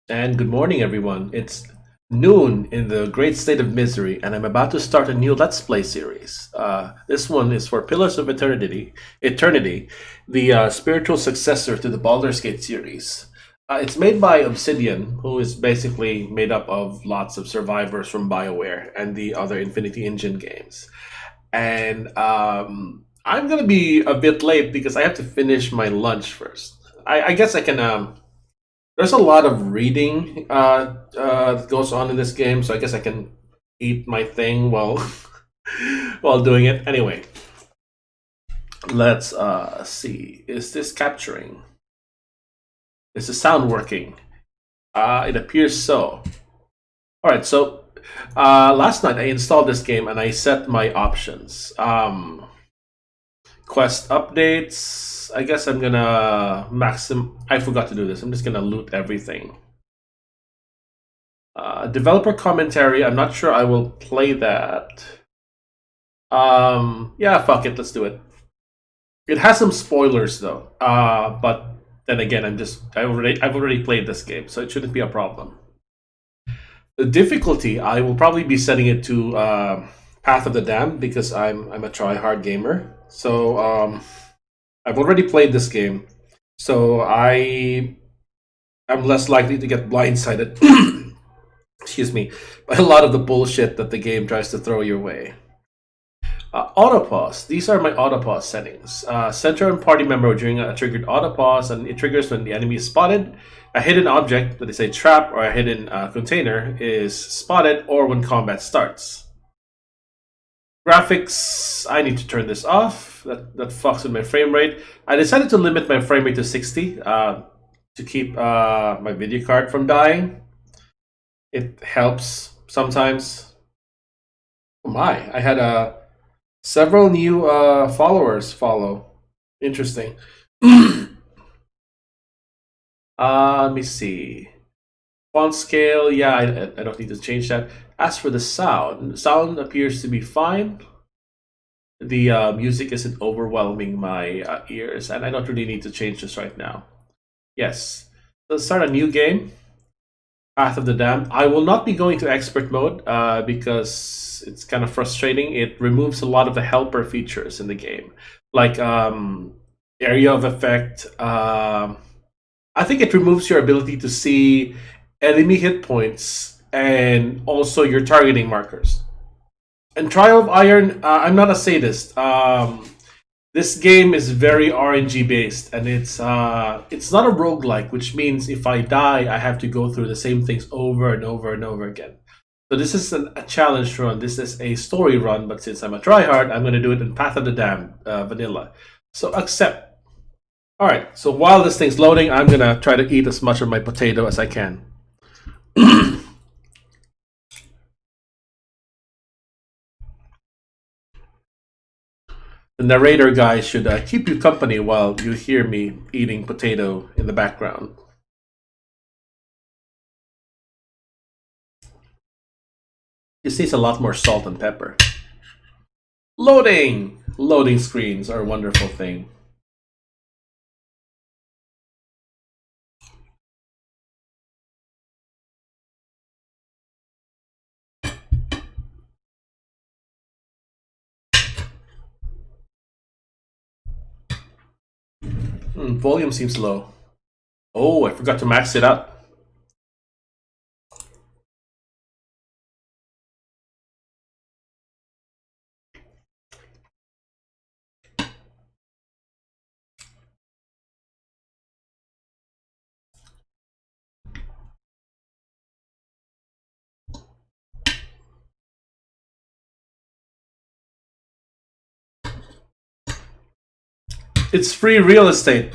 And good morning, everyone. It's noon in the great state of misery, and I'm about to start a new Let's Play series. This one is for Pillars of Eternity, the spiritual successor to the Baldur's Gate series. It's made by Obsidian, who is basically made up of lots of survivors from BioWare and the other Infinity Engine games. And I'm gonna be a bit late because I have to finish my lunch first. I guess I can. There's a lot of reading that goes on in this game, so I guess I can eat my thing while while doing it. Anyway, let's see. Is this capturing? Is the sound working? It appears so. All right. So last night I installed this game and I set my options. Quest updates. I guess I'm gonna I forgot to do this. I'm just gonna loot everything. Developer commentary. I'm not sure I will play that. Yeah, fuck it. Let's do it. It has some spoilers though. But then again, I've already played this game, so it shouldn't be a problem. The difficulty, I will probably be setting it to Path of the Damned because I'm a try-hard gamer. So I've already played this game, so I'm less likely to get blindsided. Excuse me, by a lot of the bullshit that the game tries to throw your way. Autopause. These are my autopause settings. Center and party member during a triggered autopause, and it triggers when the enemy is spotted. A hidden object, that is a trap or a hidden container, is spotted, or when combat starts. Graphics, I need to turn this off. That fucks with my frame rate. I decided to limit my frame rate to 60 to keep my video card from dying. It helps sometimes. Oh my, I had several new followers follow. Interesting. Let me see. Font scale, yeah, I don't need to change that. As for the sound appears to be fine. The music isn't overwhelming my ears, and I don't really need to change this right now. Yes. Let's start a new game. Path of the Damned. I will not be going to expert mode because it's kind of frustrating. It removes a lot of the helper features in the game, like area of effect. I think it removes your ability to see enemy hit points and also your targeting markers. And Trial of Iron, I'm not a sadist. This game is very RNG based, and it's not a roguelike, which means if I die, I have to go through the same things over and over and over again. So this is a challenge run. This is a story run, but since I'm a tryhard, I'm going to do it in Path of the Damned vanilla. So accept. All right. So while this thing's loading, I'm going to try to eat as much of my potato as I can. The narrator guy should keep you company while you hear me eating potato in the background. This needs a lot more salt and pepper. Loading! Loading screens are a wonderful thing. Volume seems low. Oh, I forgot to max it up. It's free real estate.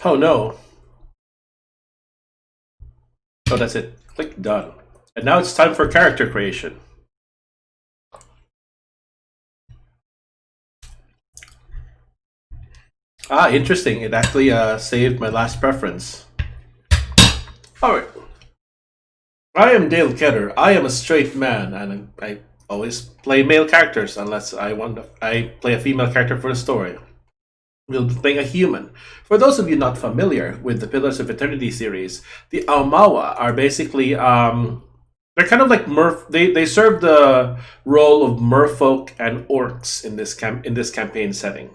Oh no. Oh, that's it. Click done. And now it's time for character creation. Ah, interesting. It actually saved my last preference. Alright. I am Dale Kedder. I am a straight man, and I always play male characters unless I play a female character for the story. We'll be playing a human. For those of you not familiar with the Pillars of Eternity series, the Aumaua are basically they're kind of like They serve the role of merfolk and orcs in this campaign setting.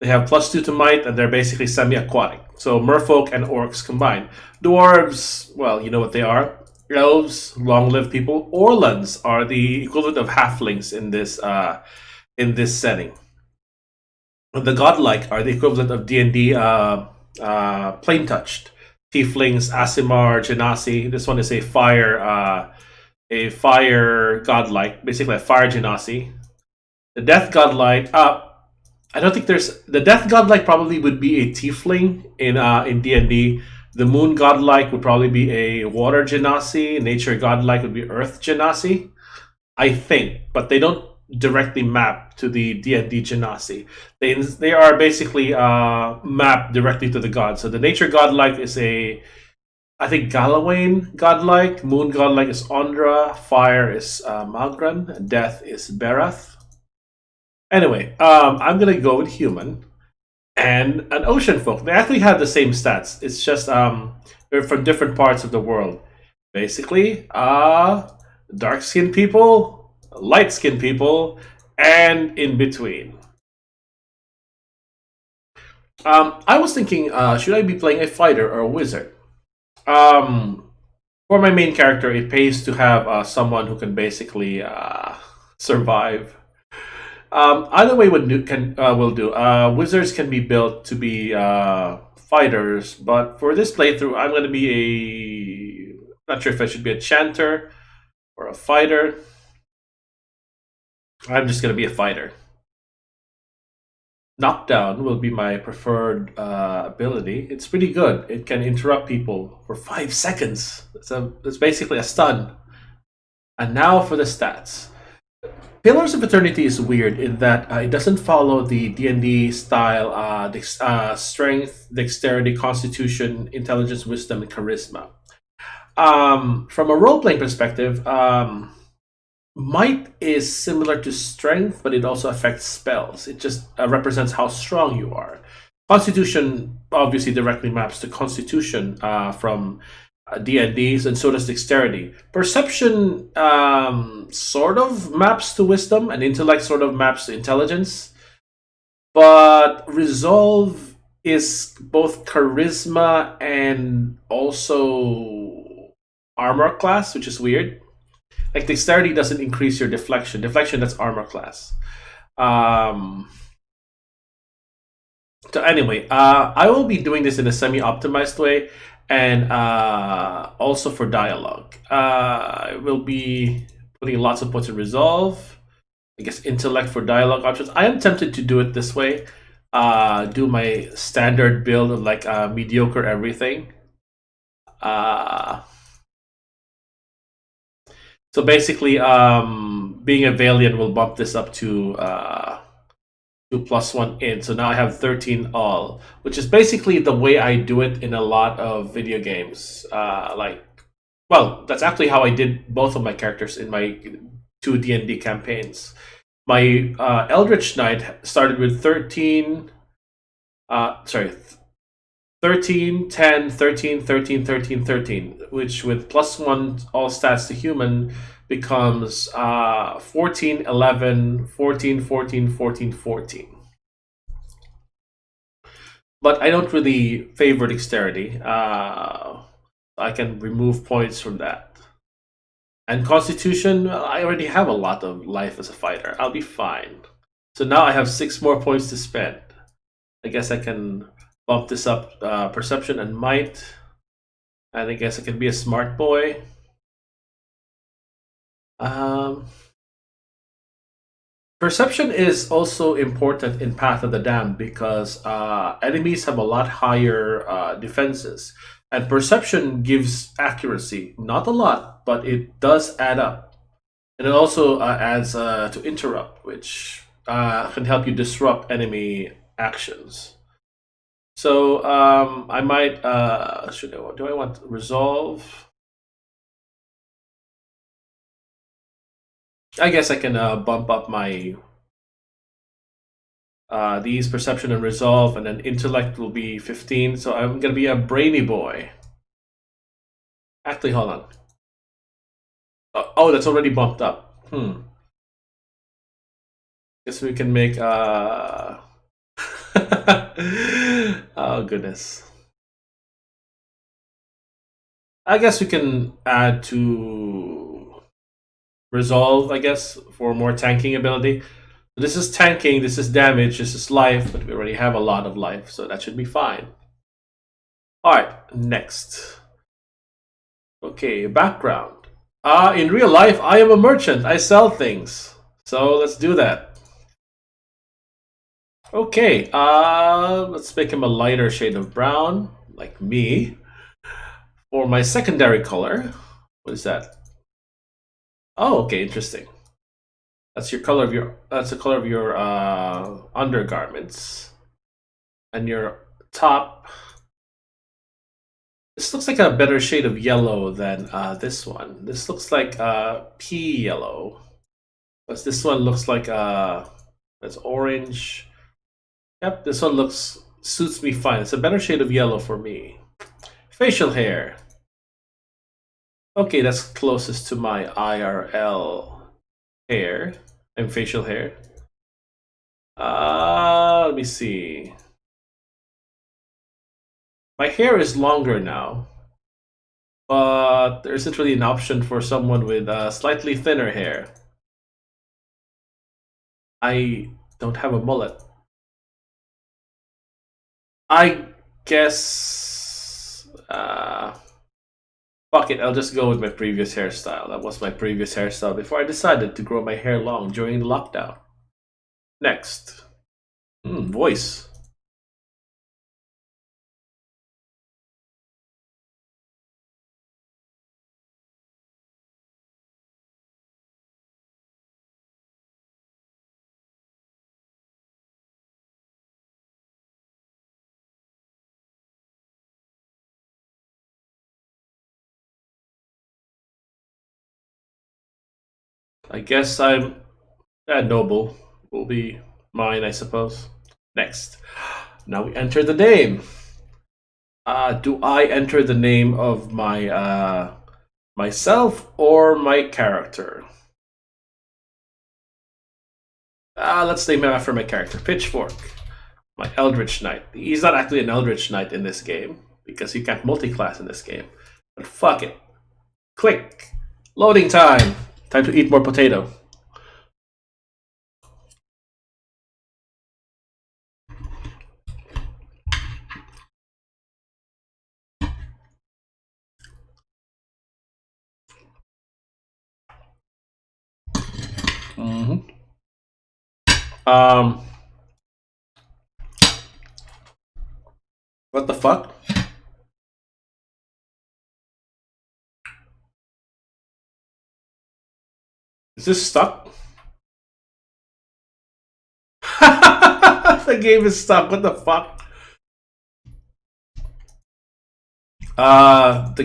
They have +2 to might, and they're basically semi-aquatic. So merfolk and orcs combined. Dwarves, well, you know what they are. Elves, long-lived people. Orlans are the equivalent of halflings in this setting. The godlike are the equivalent of D&D plain touched. Tieflings, Asimar, Genasi. This one is a fire godlike, basically a fire Genasi. The death godlike. I don't think there's the death godlike probably would be a tiefling in D&D. The moon godlike would probably be a water genasi. Nature godlike would be earth genasi. I think, but they don't directly map to the D&D genasi. They are basically mapped directly to the gods. So the nature godlike is I think Galawain godlike, moon godlike is Ondra, fire is Magran, death is Berath. Anyway, I'm gonna go with human and an ocean folk. They actually have the same stats. It's just they're from different parts of the world. Basically, dark skinned people, light skinned people, and in between. I was thinking, should I be playing a fighter or a wizard? For my main character, it pays to have someone who can basically survive. Either way will do. Wizards can be built to be fighters, but for this playthrough, I'm going to be not sure if I should be a chanter or a fighter. I'm just going to be a fighter. Knockdown will be my preferred ability. It's pretty good. It can interrupt people for 5 seconds. It's basically a stun. And now for the stats. Pillars of Eternity is weird in that it doesn't follow the D&D style strength, dexterity, constitution, intelligence, wisdom, and charisma. From a role-playing perspective, might is similar to strength, but it also affects spells. It just represents how strong you are. Constitution obviously directly maps to constitution from D&Ds, and so does dexterity. Perception sort of maps to wisdom, and intellect sort of maps to intelligence. But resolve is both charisma and also armor class, which is weird. Like dexterity doesn't increase your deflection. Deflection, that's armor class. So anyway, I will be doing this in a semi-optimized way, and also for dialogue. I will be putting lots of points in resolve. I guess intellect for dialogue options. I am tempted to do it this way. Do my standard build of like mediocre everything. So basically, being a Valiant will bump this up to +1 in. So now I have 13 all, which is basically the way I do it in a lot of video games. Well, that's actually how I did both of my characters in my 2 D&D campaigns. My Eldritch Knight started with 13, 13, 10, 13, 13, 13, 13, which with +1 all stats to human becomes 14, 11, 14, 14, 14, 14. But I don't really favor dexterity. I can remove points from that. And constitution, well, I already have a lot of life as a fighter. I'll be fine. So now I have 6 more points to spend. I guess I can bump this up, perception and might. And I guess I can be a smart boy. Perception is also important in Path of the Damned because enemies have a lot higher defenses. And perception gives accuracy. Not a lot, but it does add up. And it also adds to interrupt, which can help you disrupt enemy actions. So I might do I want resolve? I guess I can bump up my these perception and resolve, and then intellect will be 15. So I'm gonna be a brainy boy. Actually, hold on. Oh, that's already bumped up. Guess we can make oh goodness. I guess we can add to resolve, I guess, for more tanking ability. This is tanking, this is damage, this is life, but we already have a lot of life, so that should be fine. Alright, next. Okay, background. In real life, I am a merchant. I sell things. So let's do that. Okay, let's make him a lighter shade of brown, like me. For my secondary color, what is that? Oh, okay, interesting. That's your color of your. That's the color of your undergarments, and your top. This looks like a better shade of yellow than this one. This looks like pea yellow, but this one looks like it's orange. Yep, this one suits me fine. It's a better shade of yellow for me. Facial hair. Okay, that's closest to my IRL hair and facial hair. Let me see. My hair is longer now, but there isn't really an option for someone with slightly thinner hair. I don't have a mullet. I guess fuck it, I'll just go with my previous hairstyle. That was my previous hairstyle before I decided to grow my hair long during the lockdown. Next. Voice. I guess I'm noble. Will be mine, I suppose. Next. Now we enter the name. Do I enter the name of my myself or my character? Let's name him after my character, Pitchfork, my Eldritch Knight. He's not actually an Eldritch Knight in this game because you can't multi-class in this game. But fuck it. Quick. Loading time. Time to eat more potato. Um, what the fuck? Is this stuck? The game is stuck. What the fuck? The